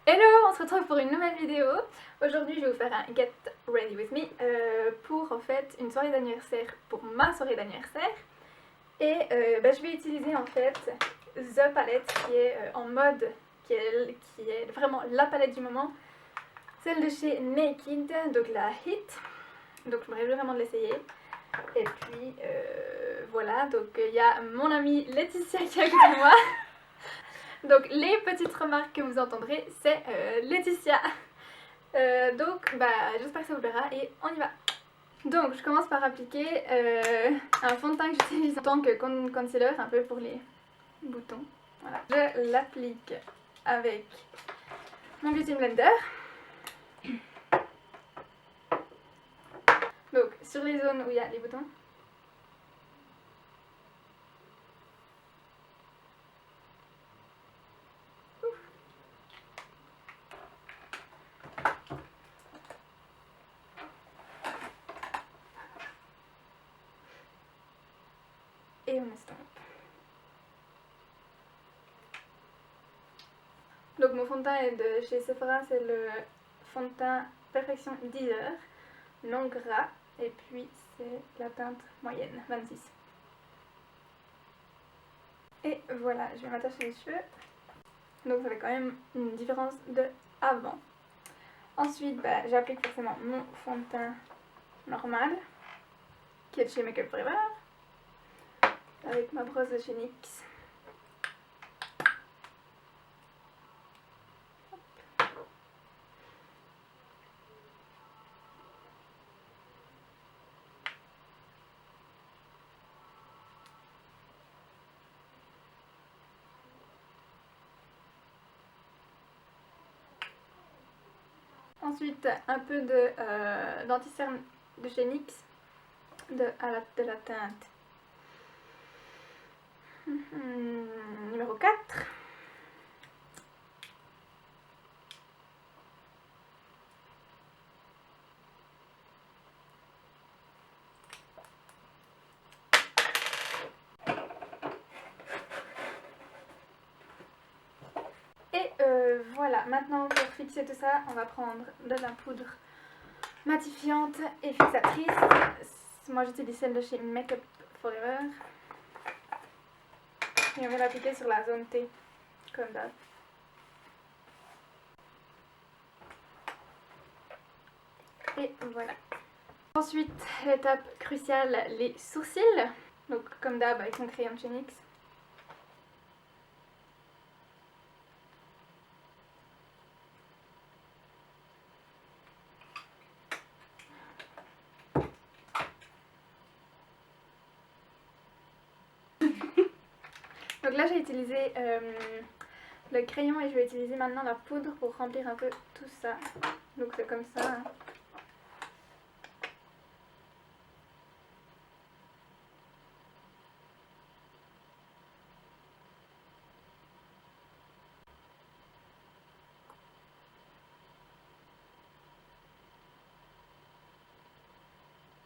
Hello, on se retrouve pour une nouvelle vidéo. Aujourd'hui je vais vous faire un Get Ready With Me pour en fait une soirée d'anniversaire, pour ma soirée d'anniversaire. Et je vais utiliser en fait The palette qui est en mode, qui est vraiment la palette du moment. Celle de chez Naked, donc la Hit. Donc je me réjouis vraiment de l'essayer. Et puis voilà, donc il y a mon amie Laetitia qui est à côté de moi. Donc les petites remarques que vous entendrez, c'est Laetitia. Donc j'espère que ça vous plaira et on y va. Donc je commence par appliquer un fond de teint que j'utilise en tant que concealer, un peu pour les boutons. Voilà. Je l'applique avec mon Beauty Blender. Donc sur les zones où il y a les boutons. Et on estompe. Donc mon fond de teint est de chez Sephora, c'est le fond de teint Perfection 10 heures, non gras, et puis c'est la teinte moyenne, 26. Et voilà, je vais m'attacher les cheveux. Donc ça fait quand même une différence de avant. Ensuite, j'applique forcément mon fond de teint normal, qui est de chez Make Up Forever, avec ma brosse de chez NYX. Ensuite, un peu de d'anti-cerne de chez NYX, de la teinte numéro 4. Et voilà, maintenant pour fixer tout ça, on va prendre de la poudre matifiante et fixatrice. Moi j'utilise celle de chez Make Up Forever. Et on va l'appliquer sur la zone T, comme d'hab. Et voilà. Ensuite, l'étape cruciale, les sourcils. Donc comme d'hab avec mon crayon de chez NYX. Donc là j'ai utilisé le crayon et je vais utiliser maintenant la poudre pour remplir un peu tout ça. Donc c'est comme ça. Hein.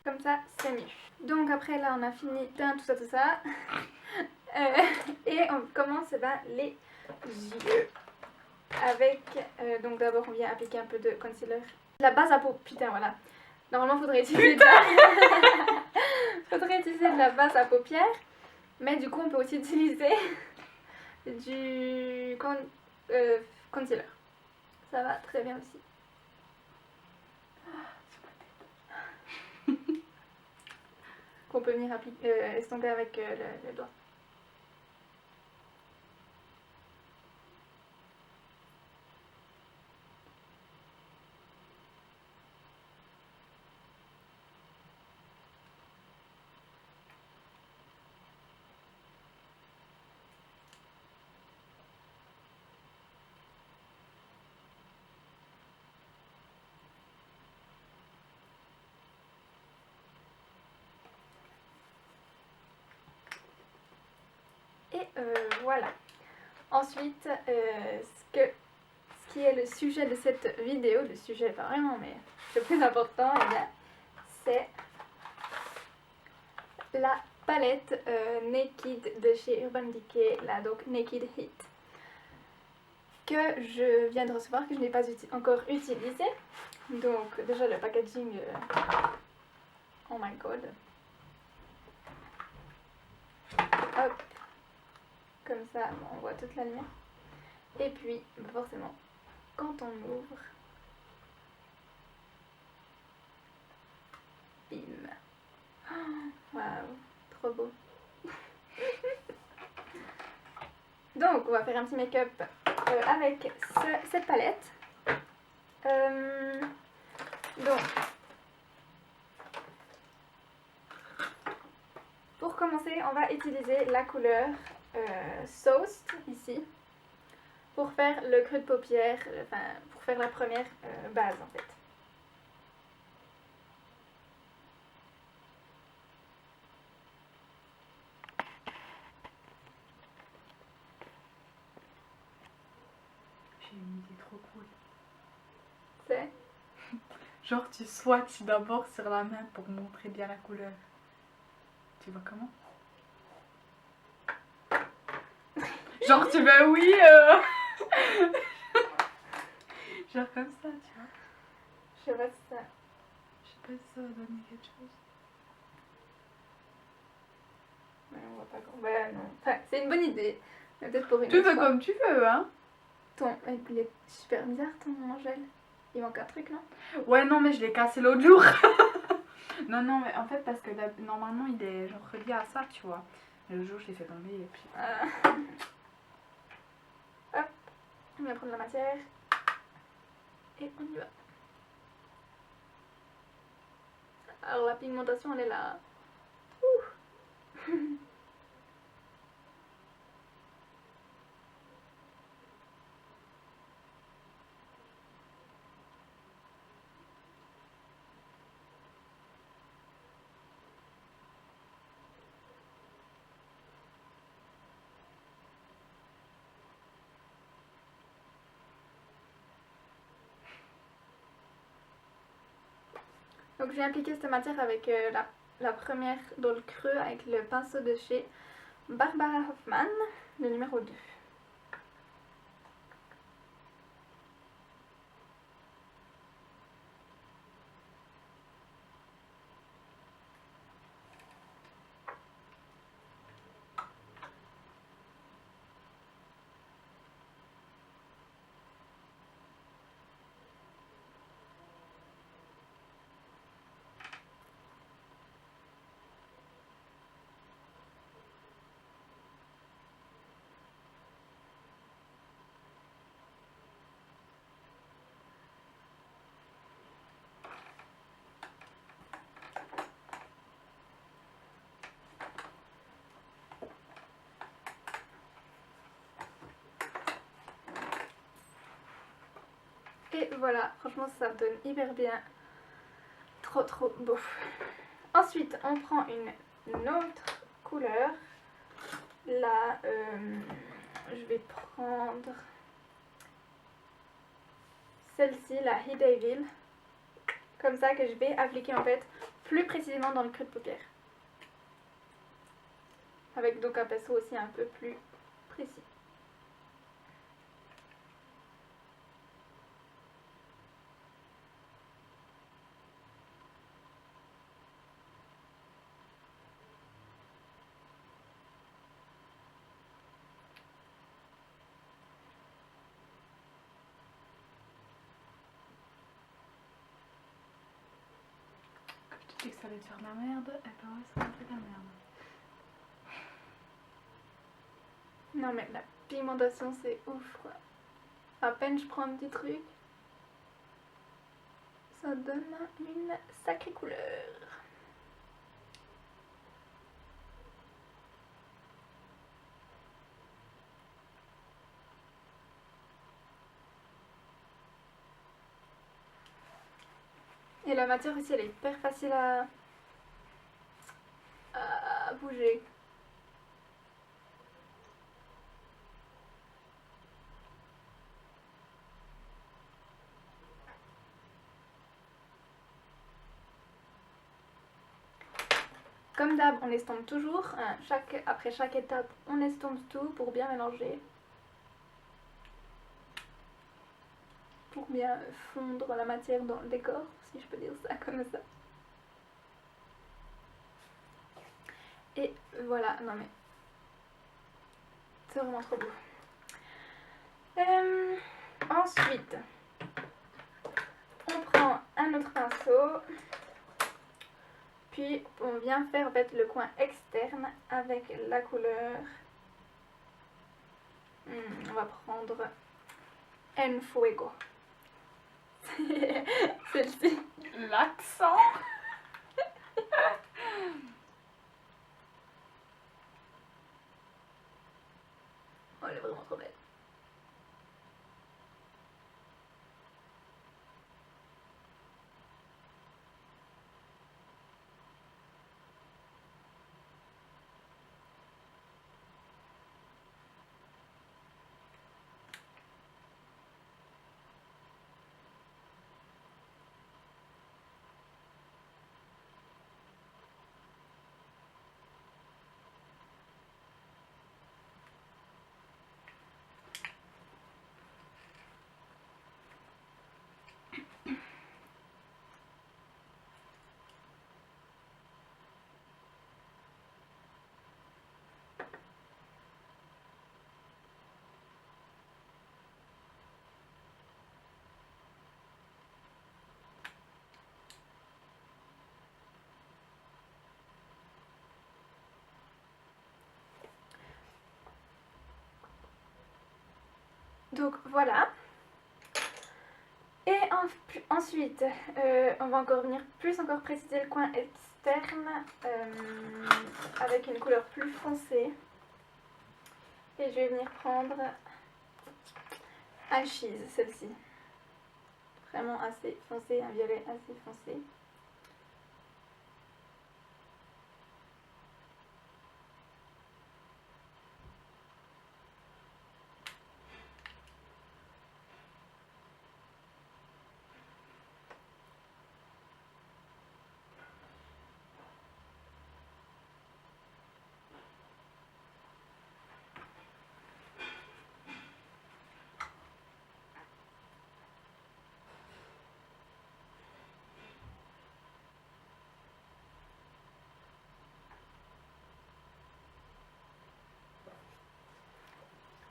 Comme ça c'est mieux. Donc après là on a fini tout ça. Et on commence les yeux. Avec, donc d'abord on vient appliquer un peu de concealer. La base à peau, putain voilà. Normalement faudrait utiliser faudrait utiliser de la base à paupières. Mais du coup on peut aussi utiliser du concealer. Ça va très bien aussi. Qu'on peut venir estomper avec le doigt. Et voilà. Ensuite, ce qui est le sujet de cette vidéo, le sujet pas vraiment, mais le plus important, c'est la palette Naked de chez Urban Decay, la donc Naked Heat. que je viens de recevoir, que je n'ai pas encore utilisé. Donc déjà le packaging, oh my god. Hop, comme ça on voit toute la lumière. Et puis forcément, quand on ouvre, bim. Waouh, trop beau. Donc on va faire un petit make-up avec cette palette. Donc, pour commencer, on va utiliser la couleur Sauce ici pour faire le creux de paupière, enfin pour faire la première base en fait. J'ai une idée trop cool. C'est Genre tu swatches d'abord sur la main pour montrer bien la couleur. Tu vois comment? Genre tu veux oui genre comme ça, tu vois. Je sais pas si ça... Je sais pas si ça va donner quelque chose. Ouais, on voit pas grand... Ouais, non. Enfin, c'est une bonne idée. Mais peut-être pour une Tu autre fais fois. comme tu veux, hein. Il est super bizarre ton gel. Il manque un truc, non? Ouais, non, mais je l'ai cassé l'autre jour. Non, non, mais en fait, parce que normalement, il est genre relié à ça, tu vois. Et le jour, je l'ai fait tomber et puis... Hop, on va prendre la matière. Et on y va. Alors la pigmentation, elle est là. Ouh. Donc j'ai appliqué cette matière avec la première dans le creux avec le pinceau de chez Barbara Hoffman, le numéro 2. Et voilà, franchement ça donne hyper bien. Trop beau. Ensuite, on prend une autre couleur. Là, je vais prendre celle-ci, la Hidayville. Comme ça que je vais appliquer en fait plus précisément dans le creux de paupière. Avec donc un pinceau aussi un peu plus précis. Je dis que ça allait te faire de la merde, et ben ouais, ça m'a fait de la merde. Non mais la pigmentation c'est ouf quoi. À peine je prends un petit truc, ça donne une sacrée couleur. Et la matière aussi elle est hyper facile à bouger. Comme d'hab, on estompe toujours. Après chaque étape, on estompe tout pour bien mélanger. pour bien fondre la matière dans le décor, si je peux dire ça comme ça. Et voilà, non mais c'est vraiment trop beau. Ensuite, on prend un autre pinceau, puis on vient faire en fait le coin externe avec la couleur. On va prendre En Fuego. Celle-ci. L'accent. Oh, elle est vraiment trop belle. Donc voilà. Et ensuite, on va encore venir plus encore préciser le coin externe avec une couleur plus foncée. Et je vais venir prendre Ashes, celle-ci. Vraiment assez foncé, un violet assez foncé.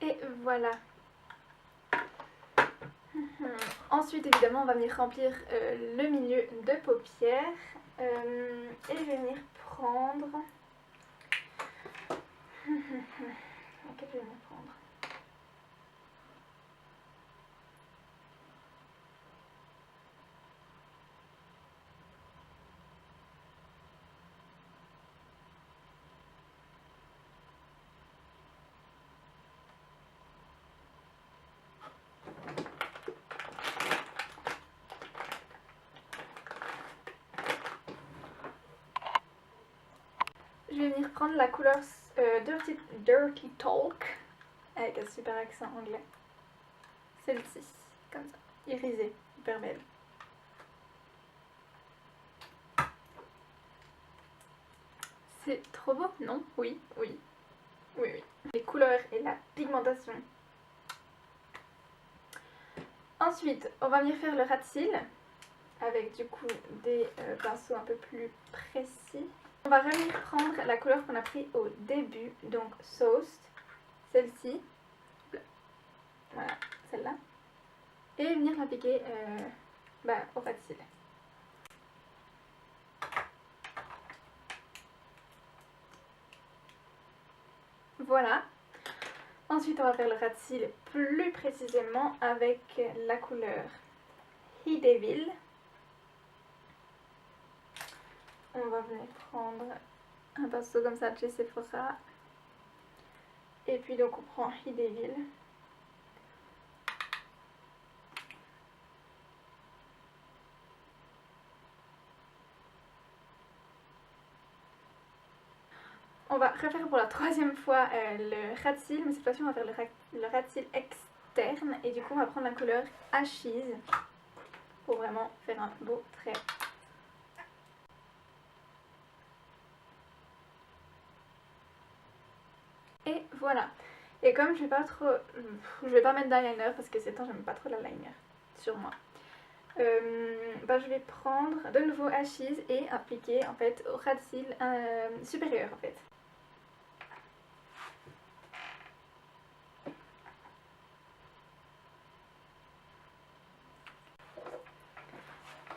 Et voilà. Ensuite, évidemment, on va venir remplir le milieu de paupières. Et je vais venir prendre... Laquelle je vais venir prendre? Je vais venir prendre la couleur Dirty Talk avec un super accent anglais. Celle-ci, comme ça, irisée, hyper belle. C'est trop beau, non? Oui, oui, oui, oui. Les couleurs et la pigmentation. Ensuite, on va venir faire le ras de cils avec du coup des pinceaux un peu plus précis. On va revenir prendre la couleur qu'on a pris au début, donc Sauced, celle-ci, voilà, celle-là, et venir l'appliquer au ras de cils. Voilà. Ensuite, on va faire le ras de cils plus précisément avec la couleur He Devil. On va venir prendre un pinceau comme ça de chez Sephora. Et puis donc on prend He Devil. On va refaire pour la troisième fois le ras de cils, mais cette fois-ci on va faire le ras de cils externe. Et du coup on va prendre la couleur Ashes pour vraiment faire un beau trait. Et voilà. Et comme je vais pas mettre d'eyeliner parce que ces temps j'aime pas trop l'eyeliner sur moi. Je vais prendre de nouveau H6 et appliquer en fait au ras de cils supérieur en fait.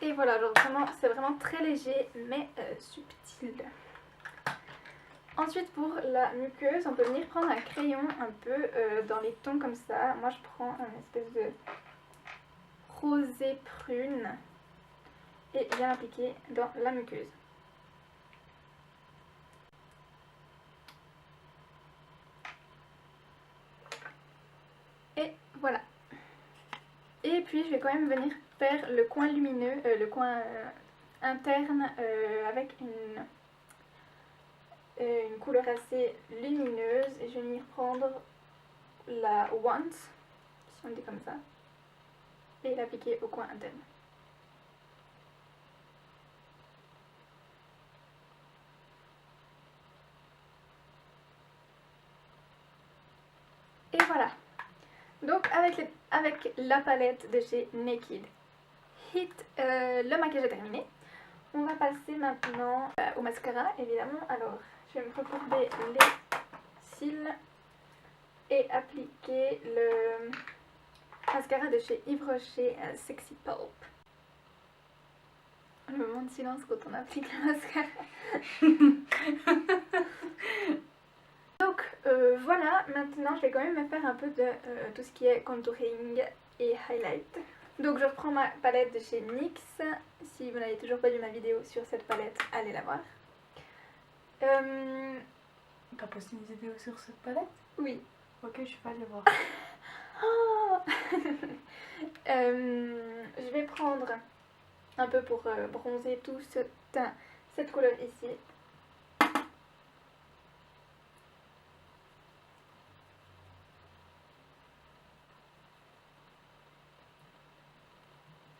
Et voilà, genre vraiment, c'est vraiment très léger mais subtil. Ensuite pour la muqueuse, on peut venir prendre un crayon un peu dans les tons comme ça. Moi je prends une espèce de rosé prune et bien l'appliquer dans la muqueuse. Et voilà. Et puis je vais quand même venir faire le coin lumineux, le coin interne avec une couleur assez lumineuse. Et je vais venir prendre la Want, si on dit comme ça, et l'appliquer au coin interne. Et voilà. Donc avec la palette de chez Naked Hit, le maquillage est terminé. On va passer maintenant au mascara évidemment. Alors je vais me recourber les cils et appliquer le mascara de chez Yves Rocher Sexy Pulp. Le moment de silence quand on applique le mascara. Donc voilà, maintenant je vais quand même me faire un peu de tout ce qui est contouring et highlight. Donc je reprends ma palette de chez NYX. Si vous n'avez toujours pas vu ma vidéo sur cette palette, allez la voir. T'as posté une vidéo sur cette palette? Oui. Ok, je suis pas allée voir. Oh je vais prendre un peu pour bronzer tout ce teint, cette couleur ici.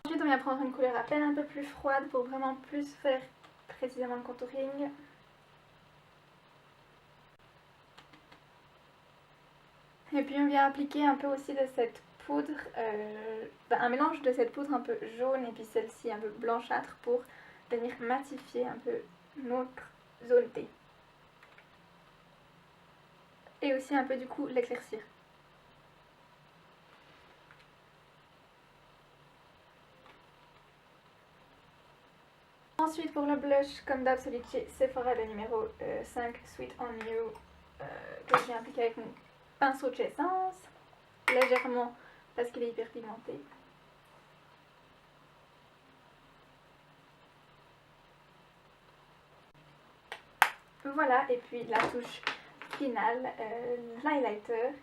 Ensuite on vient prendre une couleur à peine un peu plus froide pour vraiment plus faire précisément le contouring. Et puis on vient appliquer un peu aussi de cette poudre, un mélange de cette poudre un peu jaune et puis celle-ci un peu blanchâtre pour venir matifier un peu notre zone T. Et aussi un peu du coup l'éclaircir. Ensuite pour le blush, comme d'hab, celui de chez Sephora, le numéro 5 Sweet on You, que je viens appliquer avec mon pinceau de chez Essence, légèrement parce qu'il est hyper pigmenté. Voilà, et puis la touche finale, l'highlighter,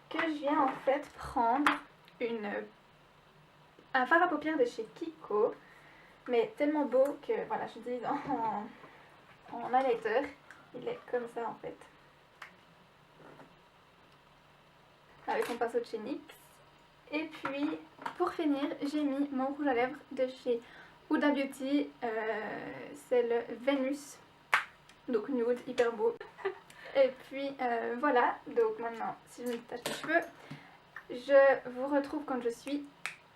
que je viens en fait prendre un fard à paupières de chez Kiko, mais tellement beau que voilà, je l'utilise en highlighter. Il est comme ça en fait, avec mon pinceau de chez NYX. Et puis pour finir, j'ai mis mon rouge à lèvres de chez Huda Beauty, c'est le Vénus, donc nude, hyper beau. Et puis voilà, donc maintenant si je me détache les cheveux, je vous retrouve quand je suis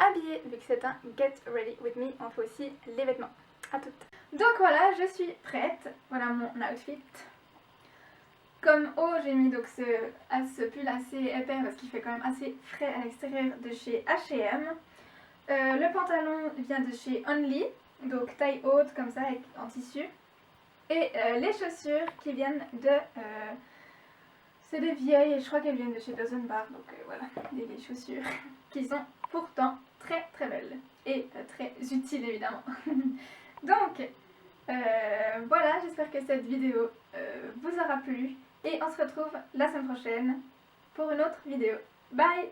habillée, vu que c'est un Get Ready With Me, on fait aussi les vêtements. À toutes. Donc voilà, je suis prête, voilà mon outfit. Comme haut, j'ai mis donc ce pull assez épais parce qu'il fait quand même assez frais à l'extérieur de chez H&M. Le pantalon vient de chez Only, donc taille haute comme ça en tissu. Et les chaussures qui viennent de... c'est des vieilles, je crois qu'elles viennent de chez Dozen Bar, donc voilà, des vieilles chaussures qui sont pourtant très très belles et très utiles évidemment. Donc voilà, j'espère que cette vidéo vous aura plu et on se retrouve la semaine prochaine pour une autre vidéo. Bye!